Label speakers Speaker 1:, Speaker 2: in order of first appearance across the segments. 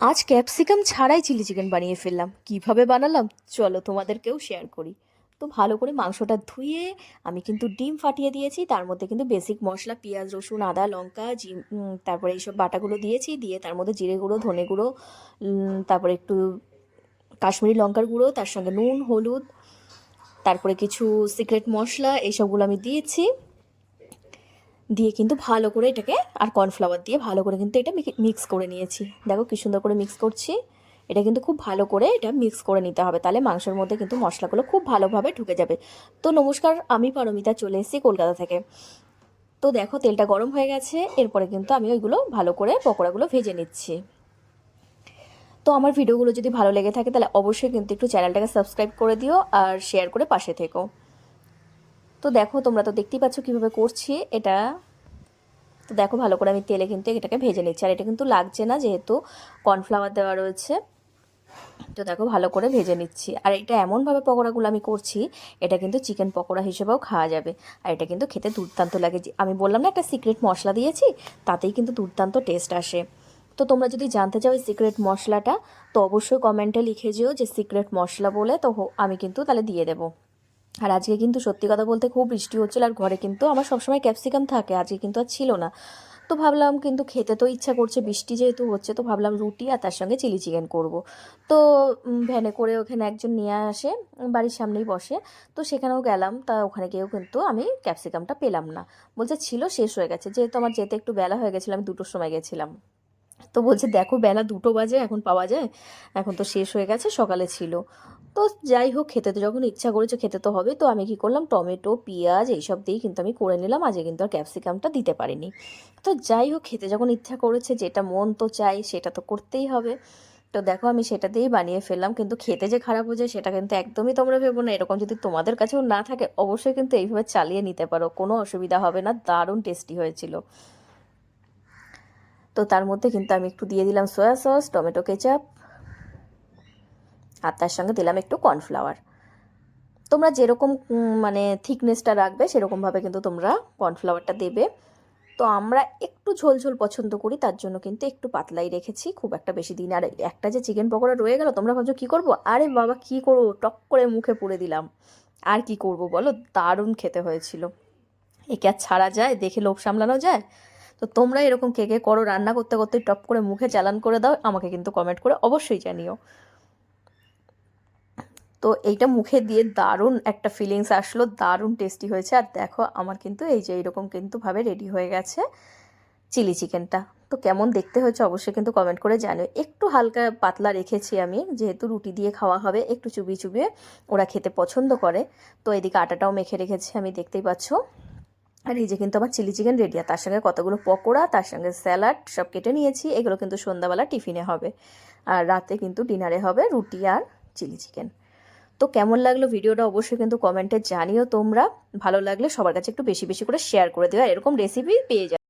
Speaker 1: আজ ক্যাপসিকাম ছাড়াই chilli chicken বানিয়ে ফেললাম। কিভাবে বানালাম চলো তোমাদেরকেও শেয়ার করি। তো ভালো করে মাংসটা ধুয়ে আমি কিন্তু ডিম ফাটিয়ে দিয়েছি, তার মধ্যে কিন্তু বেসিক মশলা পেঁয়াজ রসুন আদা লঙ্কা তারপরে এইসব বাটাগুলো দিয়েছি, দিয়ে তার মধ্যে জিরে গুঁড়ো ধনে গুঁড়ো, তারপরে একটু কাশ্মীরি লঙ্কার গুঁড়ো, তার সঙ্গে নুন হলুদ, তারপরে কিছু সিক্রেট মশলা এইসবগুলো আমি দিয়েছি। দিয়ে কিন্তু ভালো করে এটাকে আর কর্নফ্লাওয়ার দিয়ে ভালো করে কিন্তু এটা মিক্স করে নিয়েছি। দেখো কি সুন্দর করে মিক্স করছি। এটা কিন্তু খুব ভালো করে এটা মিক্স করে নিতে হবে, তাহলে মাংসের মধ্যে কিন্তু মশলাগুলো খুব ভালোভাবে ঢুকে যাবে। তো নমস্কার, আমি পারমিতা, চলে এসেছি কলকাতা থেকে। তো দেখো তেলটা গরম হয়ে গেছে, এরপরে কিন্তু আমি ওইগুলো ভালো করে পকোড়াগুলো ভেজে নিচ্ছি। তো আমার ভিডিওগুলো যদি ভালো লেগে থাকে তাহলে অবশ্যই কিন্তু একটু চ্যানেলটাকে সাবস্ক্রাইব করে দিও আর শেয়ার করে পাশে থেকো। তো দেখো তোমরা তো দেখতেই পাচ্ছ কীভাবে করছি এটা। তো দেখো ভালো করে আমি তেলে কিন্তু এটাকে ভেজে নিচ্ছি, আর এটা কিন্তু লাগছে না যেহেতু কর্নফ্লাওয়ার দেওয়া রয়েছে। তো দেখো ভালো করে ভেজে নিচ্ছি, আর এটা এমনভাবে পকোড়াগুলো আমি করছি, এটা কিন্তু চিকেন পকোড়া হিসেবেও খাওয়া যাবে। আর এটা কিন্তু খেতে দুর্দান্ত লাগে। আমি বললাম না একটা সিক্রেট মশলা দিয়েছি, তাতেই কিন্তু দুর্দান্ত টেস্ট আসে। তো তোমরা যদি জানতে চাও এই সিক্রেট মশলাটা, তো অবশ্যই কমেন্টে লিখে যেও যে সিক্রেট মশলা বলে, তো আমি কিন্তু তাহলে দিয়ে দেবো। আর আজকে কিন্তু সত্যি কথা বলতে খুব বৃষ্টি হচ্ছিল, আর ঘরে কিন্তু আমার সবসময় ক্যাপসিকাম থাকে, আজকে কিন্তু আর ছিল না। তো ভাবলাম কিন্তু খেতে তো ইচ্ছা করছে, বৃষ্টি যেহেতু হচ্ছে, তো ভাবলাম রুটি আর তার সঙ্গে চিলি চিকেন করব। তো ভ্যানে করে ওখানে একজন নিয়ে আসে, বাড়ির সামনেই বসে। তো সেখানেও গেলাম, তা ওখানে গিয়েও কিন্তু আমি ক্যাপসিকামটা পেলাম না। বলছে ছিল, শেষ হয়ে গেছে। যেহেতু আমার যেতে একটু বেলা হয়ে গেছিলো, আমি 2টোর সময় গেছিলাম। তো বলছে দেখো বেলা 2টো বাজে, এখন পাওয়া যায়? এখন তো শেষ হয়ে গেছে, সকালে ছিল। তো যাই হোক, খেতে তো যখন ইচ্ছা করেছে খেতে তো হবে। তো আমি কি করলাম, টমেটো পেঁয়াজ এইসব দিয়েই কিন্তু আমি করে নিলাম। আজকে কিন্তু আর ক্যাপসিকামটা দিতে পারিনি। তো যাই হোক, খেতে যখন ইচ্ছা করেছে, যেটা মন তো চাই সেটা তো করতেই হবে। তো দেখো আমি সেটা দিয়েই বানিয়ে ফেললাম। কিন্তু খেতে যে খারাপ হয়েছে সেটা কিন্তু একদমই তোমরা ভেবো না। এরকম যদি তোমাদের কাছেও না থাকে, অবশ্যই কিন্তু এইভাবে চালিয়ে নিতে পারো, কোনো অসুবিধা হবে না। দারুণ টেস্টি হয়েছিল। তো তার মধ্যে কিন্তু আমি একটু দিয়ে দিলাম সয়া সস, টমেটো কেচাপ, আর তার সঙ্গে দিলাম একটু কর্নফ্লাওয়ার। তোমরা যেরকম মানে থিকনেসটা রাখবে সেরকমভাবে কিন্তু তোমরা কর্নফ্লাওয়ারটা দেবে। তো আমরা একটু ঝোল ঝোল পছন্দ করি, তার জন্য কিন্তু একটু পাতলাই রেখেছি, খুব একটা বেশি দিন। আর একটা যে চিকেন পকোড়া রয়ে গেল, তোমরা ভাবছো কী করবো? আরে বাবা, কী করবো, টক করে মুখে পুরে দিলাম। আর কি করব বলো, দারুণ খেতে হয়েছিল। একে আর ছাড়া যায়? দেখে লোভ সামলানো যায়? তো তোমরা এরকম কে কে করো, রান্না করতে করতে টপ করে মুখে চালান করে দাও, আমাকে কিন্তু কমেন্ট করে অবশ্যই জানিও। তো এইটা মুখে দিয়ে দারুণ একটা ফিলিংস আসলো, দারুণ টেস্টি হয়েছে। আর দেখো আমার কিন্তু এই যে এইরকম কিন্তু ভাবে রেডি হয়ে গেছে চিলি চিকেনটা। তো কেমন দেখতে হয়েছে অবশ্যই কিন্তু কমেন্ট করে জানিও। একটু হালকা পাতলা রেখেছি আমি, যেহেতু রুটি দিয়ে খাওয়া হবে, একটু চুবিয়ে চুবিয়ে ওরা খেতে পছন্দ করে। তো এদিকে আটাটাও মেখে রেখেছি আমি, দেখতেই পাচ্ছ। আর এই যে কিন্তু আমার চিলি চিকেন রেডি, আর তার সঙ্গে কতগুলো পকোড়া, তার সঙ্গে স্যালাড সব কেটে নিয়েছি। এগুলো কিন্তু সন্ধ্যাবেলা টিফিনে হবে, আর রাতে কিন্তু ডিনারে হবে রুটি আর চিলি চিকেন। তো কেমন লাগলো ভিডিওটা অবশ্যই কিন্তু কমেন্টে জানিও তোমরা। ভালো লাগলে সবার কাছে একটু বেশি বেশি করে শেয়ার করে দিও, এরকম রেসিপি পেয়ে যাবে।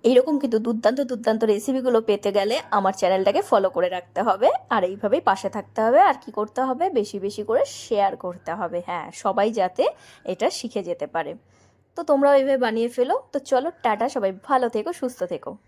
Speaker 1: এইরকম কিন্তু দুর্দান্ত দুর্দান্ত রেসিপিগুলো পেতে গেলে আমার চ্যানেলটাকে ফলো করে রাখতে হবে, আর এইভাবেই পাশে থাকতে হবে। আর কি করতে হবে, বেশি বেশি করে শেয়ার করতে হবে, হ্যাঁ, সবাই যাতে এটা শিখে যেতে পারে। তো তোমরাও এইভাবে বানিয়ে ফেলো। তো চলো টাটা, সবাই ভালো থেকো, সুস্থ থেকো।